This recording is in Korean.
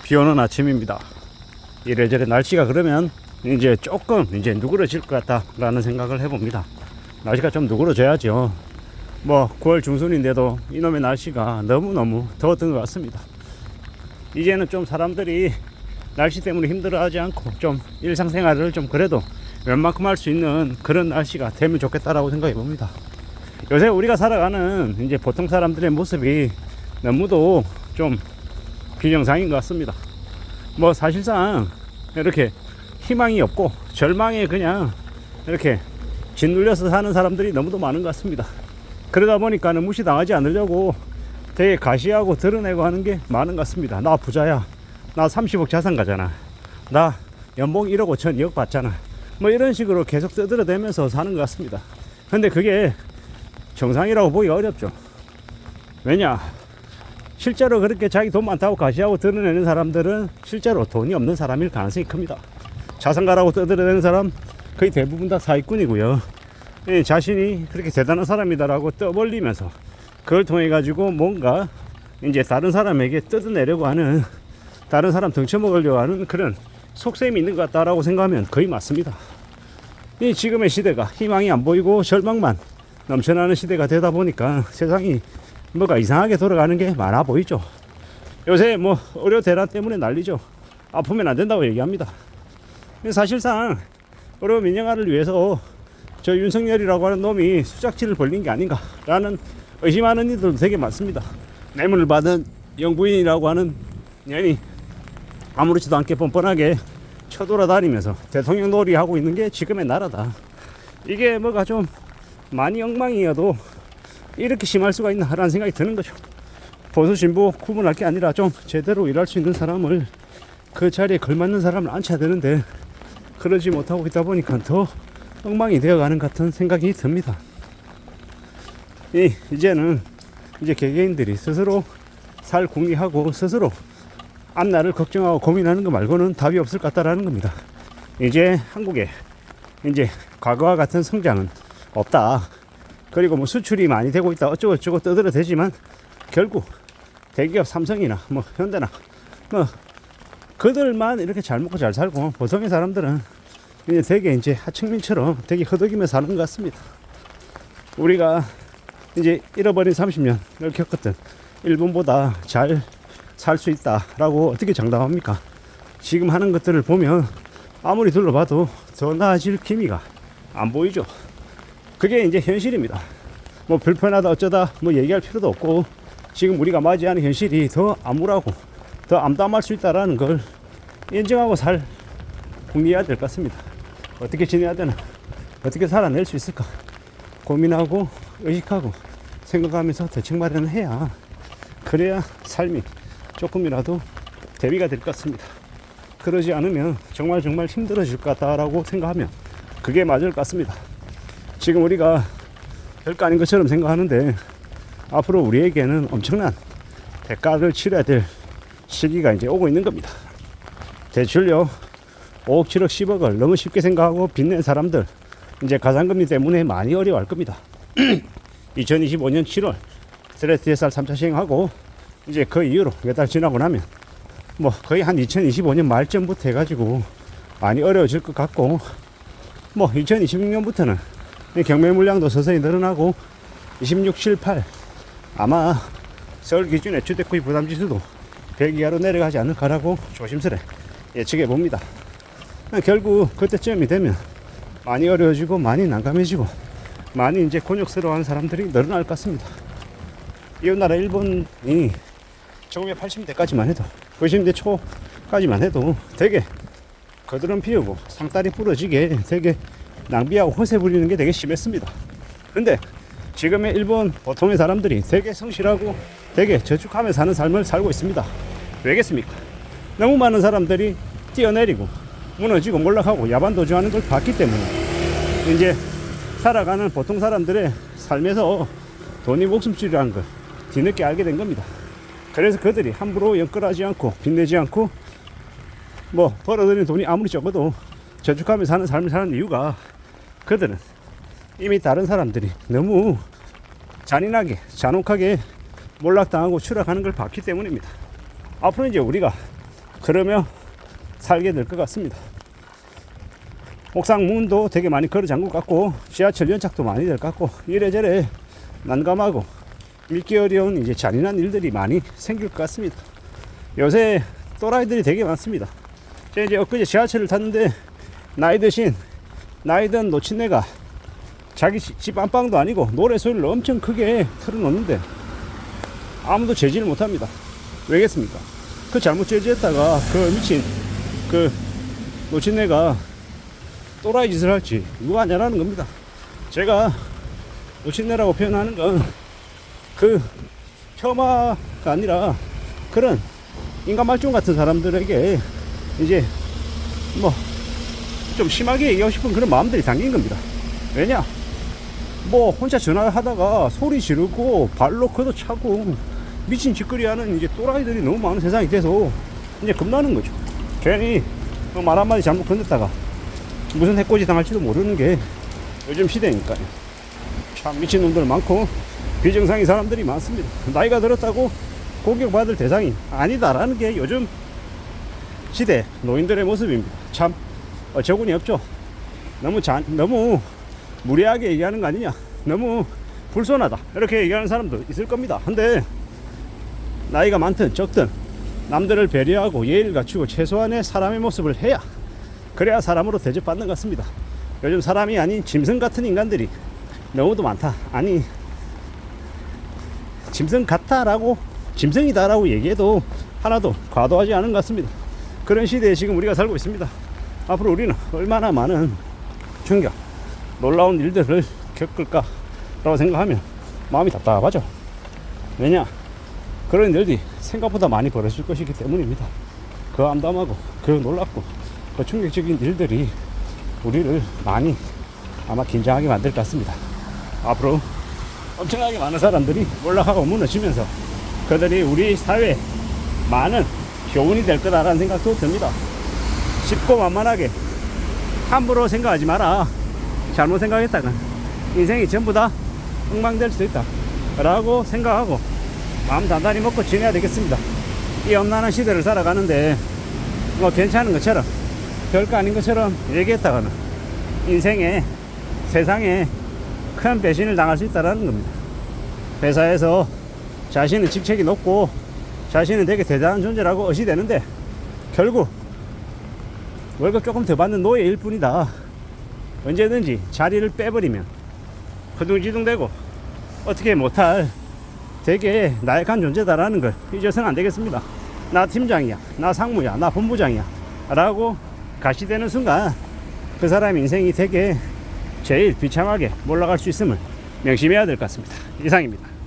비 오는 아침입니다. 이래저래 날씨가 그러면 이제 조금 이제 누그러질 것 같다라는 생각을 해봅니다. 날씨가 좀 누그러져야죠. 뭐 9월 중순인데도 이놈의 날씨가 너무너무 더웠던 것 같습니다. 이제는 좀 사람들이 날씨 때문에 힘들어하지 않고 좀 일상생활을 좀 그래도 웬만큼 할 수 있는 그런 날씨가 되면 좋겠다라고 생각해 봅니다. 요새 우리가 살아가는 이제 보통 사람들의 모습이 너무도 좀 비정상인 것 같습니다. 뭐 사실상 이렇게 희망이 없고 절망에 그냥 이렇게 짓눌려서 사는 사람들이 너무도 많은 것 같습니다. 그러다 보니까는 무시당하지 않으려고 되게 가시하고 드러내고 하는 게 많은 것 같습니다. 나 부자야. 나 30억 자산가잖아. 나 연봉 1억 5천 2억 받잖아. 뭐 이런 식으로 계속 떠들어대면서 사는 것 같습니다. 근데 그게 정상이라고 보기가 어렵죠. 왜냐? 실제로 그렇게 자기 돈 많다고 가시하고 드러내는 사람들은 실제로 돈이 없는 사람일 가능성이 큽니다. 자산가라고 떠들어대는 사람 거의 대부분 다 사기꾼이고요. 자신이 그렇게 대단한 사람이다라고 떠벌리면서 그걸 통해 가지고 뭔가 이제 다른 사람에게 뜯어내려고 하는, 다른 사람 등쳐먹으려고 하는 그런 속셈이 있는 것 같다라고 생각하면 거의 맞습니다. 이 지금의 시대가 희망이 안 보이고 절망만 넘쳐나는 시대가 되다 보니까 세상이 뭐가 이상하게 돌아가는 게 많아 보이죠. 요새 뭐 의료 대란 때문에 난리죠. 아프면 안 된다고 얘기합니다. 사실상 의료 민영화를 위해서 저 윤석열이라고 하는 놈이 수작질을 벌린 게 아닌가라는 의심하는 이들도 되게 많습니다. 뇌물을 받은 영부인이라고 하는 년이 아무렇지도 않게 뻔뻔하게 쳐돌아다니면서 대통령 놀이하고 있는 게 지금의 나라다. 이게 뭐가 좀 많이 엉망이어도 이렇게 심할 수가 있나 라는 생각이 드는 거죠. 보수 진보 구분할 게 아니라 좀 제대로 일할 수 있는 사람을, 그 자리에 걸맞는 사람을 앉혀야 되는데 그러지 못하고 있다 보니까 더 엉망이 되어가는 같은 생각이 듭니다. 이제는 이제 개개인들이 스스로 살 궁리하고 스스로 앞날을 걱정하고 고민하는 거 말고는 답이 없을 것 같다라는 겁니다. 이제 한국에 이제 과거와 같은 성장은 없다. 그리고 뭐 수출이 많이 되고 있다 어쩌고저쩌고 떠들어대지만 결국 대기업 삼성이나 뭐 현대나 뭐 그들만 이렇게 잘 먹고 잘 살고 보통의 사람들은 이제 되게 이제 하층민처럼 되게 허덕이며 사는 것 같습니다. 우리가 이제 잃어버린 30년을 겪었던 일본보다 잘 살 수 있다라고 어떻게 장담합니까? 지금 하는 것들을 보면 아무리 둘러봐도 더 나아질 기미가 안 보이죠. 그게 이제 현실입니다. 뭐 불편하다 어쩌다 뭐 얘기할 필요도 없고 지금 우리가 맞이하는 현실이 더 암울하고 더 암담할 수 있다라는 걸 인정하고 살 궁리해야 될 것 같습니다. 어떻게 지내야 되나, 어떻게 살아낼 수 있을까 고민하고 의식하고 생각하면서 대책 마련을 해야, 그래야 삶이 조금이라도 대비가 될 것 같습니다. 그러지 않으면 정말 힘들어질 것 같다라고 생각하면 그게 맞을 것 같습니다. 지금 우리가 별거 아닌 것처럼 생각하는데 앞으로 우리에게는 엄청난 대가를 치러야 될 시기가 이제 오고 있는 겁니다. 대출료 5억, 7억, 10억을 너무 쉽게 생각하고 빚낸 사람들 이제 가상금리 때문에 많이 어려워할 겁니다. 2025년 7월 스트레스 DSR 3차 시행하고 이제 그 이후로 몇 달 지나고 나면 뭐 거의 한 2025년 말쯤부터 해가지고 많이 어려워질 것 같고, 뭐 2026년부터는 경매 물량도 서서히 늘어나고 26, 7, 8 아마 서울 기준의 주택 구입 부담 지수도 100 이하로 내려가지 않을까라고 조심스레 예측해 봅니다. 결국 그때쯤이 되면 많이 어려워지고 많이 난감해지고 많이 이제 곤욕스러워하는 사람들이 늘어날 것 같습니다. 이웃나라 일본이 1980년대까지만 해도 90년대 초까지만 해도 되게 거드름 피우고 상다리 부러지게 되게 낭비하고 허세 부리는 게 되게 심했습니다. 근데 지금의 일본 보통의 사람들이 되게 성실하고 되게 저축하며 사는 삶을 살고 있습니다. 왜겠습니까? 너무 많은 사람들이 뛰어내리고 무너지고 몰락하고 야반도주하는 걸 봤기 때문에 이제 살아가는 보통 사람들의 삶에서 돈이 목숨줄이라는 걸 뒤늦게 알게 된 겁니다. 그래서 그들이 함부로 연끌하지 않고 빚내지 않고 뭐 벌어들이는 돈이 아무리 적어도 저축하며 사는 삶을 사는 이유가, 그들은 이미 다른 사람들이 너무 잔인하게 잔혹하게 몰락당하고 추락하는 걸 봤기 때문입니다. 앞으로 이제 우리가 그러며 살게 될 것 같습니다. 옥상 문도 되게 많이 걸어 잠글 것 같고, 지하철 연착도 많이 될 것 같고, 이래저래 난감하고 믿기 어려운 이제 잔인한 일들이 많이 생길 것 같습니다. 요새 또라이들이 되게 많습니다. 제가 이제 엊그제 지하철을 탔는데, 나이 든 노친네가 자기 집 안방도 아니고 노래 소리를 엄청 크게 틀어놓는데 아무도 제지를 못합니다. 왜겠습니까? 그 잘못 제지했다가 그 미친 그 노친네가 또라이 짓을 할지 누가 아냐라는 겁니다. 제가 노친네라고 표현하는 건 그 폄하가 아니라 그런 인간 말종 같은 사람들에게 이제 뭐 좀 심하게 얘기하고 싶은 그런 마음들이 담긴 겁니다. 왜냐? 뭐 혼자 전화하다가 소리 지르고 발로 걷어 차고 미친 짓거리 하는 이제 또라이들이 너무 많은 세상이 돼서 이제 겁나는 거죠. 괜히 말 한마디 잘못 건넸다가 무슨 해코지 당할지도 모르는 게 요즘 시대니까요. 참 미친 놈들 많고 비정상인 사람들이 많습니다. 나이가 들었다고 공격받을 대상이 아니다라는 게 요즘 시대 노인들의 모습입니다. 참 어처구니 없죠. 너무 무리하게 얘기하는 거 아니냐, 너무 불손하다 이렇게 얘기하는 사람도 있을 겁니다. 근데 나이가 많든 적든 남들을 배려하고 예의를 갖추고 최소한의 사람의 모습을 해야, 그래야 사람으로 대접받는 것 같습니다. 요즘 사람이 아닌 짐승 같은 인간들이 너무도 많다. 아니, 짐승 같다라고, 짐승이다라고 얘기해도 하나도 과도하지 않은 것 같습니다. 그런 시대에 지금 우리가 살고 있습니다. 앞으로 우리는 얼마나 많은 충격, 놀라운 일들을 겪을까라고 생각하면 마음이 답답하죠. 왜냐? 그런 일들이 생각보다 많이 벌어질 것이기 때문입니다. 그 암담하고 그 놀랍고 그 충격적인 일들이 우리를 많이 아마 긴장하게 만들 것 같습니다. 앞으로 엄청나게 많은 사람들이 몰락하고 무너지면서 그들이 우리 사회에 많은 교훈이 될 거다라는 생각도 듭니다. 쉽고 만만하게 함부로 생각하지 마라. 잘못 생각했다가 인생이 전부 다 엉망될 수도 있다 라고 생각하고 마음 단단히 먹고 지내야 되겠습니다. 이 험난한 시대를 살아가는데 뭐 괜찮은 것처럼 별거 아닌 것처럼 얘기했다가는 인생에, 세상에 큰 배신을 당할 수 있다는 겁니다. 회사에서 자신은 직책이 높고 자신은 되게 대단한 존재라고 어시되는데 결국 월급 조금 더 받는 노예일 뿐이다. 언제든지 자리를 빼버리면 허둥지둥대고 어떻게 못할 되게 나약한 존재다라는 걸 잊어서는 안 되겠습니다. 나 팀장이야, 나 상무야, 나 본부장이야 라고 가시되는 순간 그 사람 인생이 되게 제일 비참하게 몰락할 수 있음을 명심해야 될 것 같습니다. 이상입니다.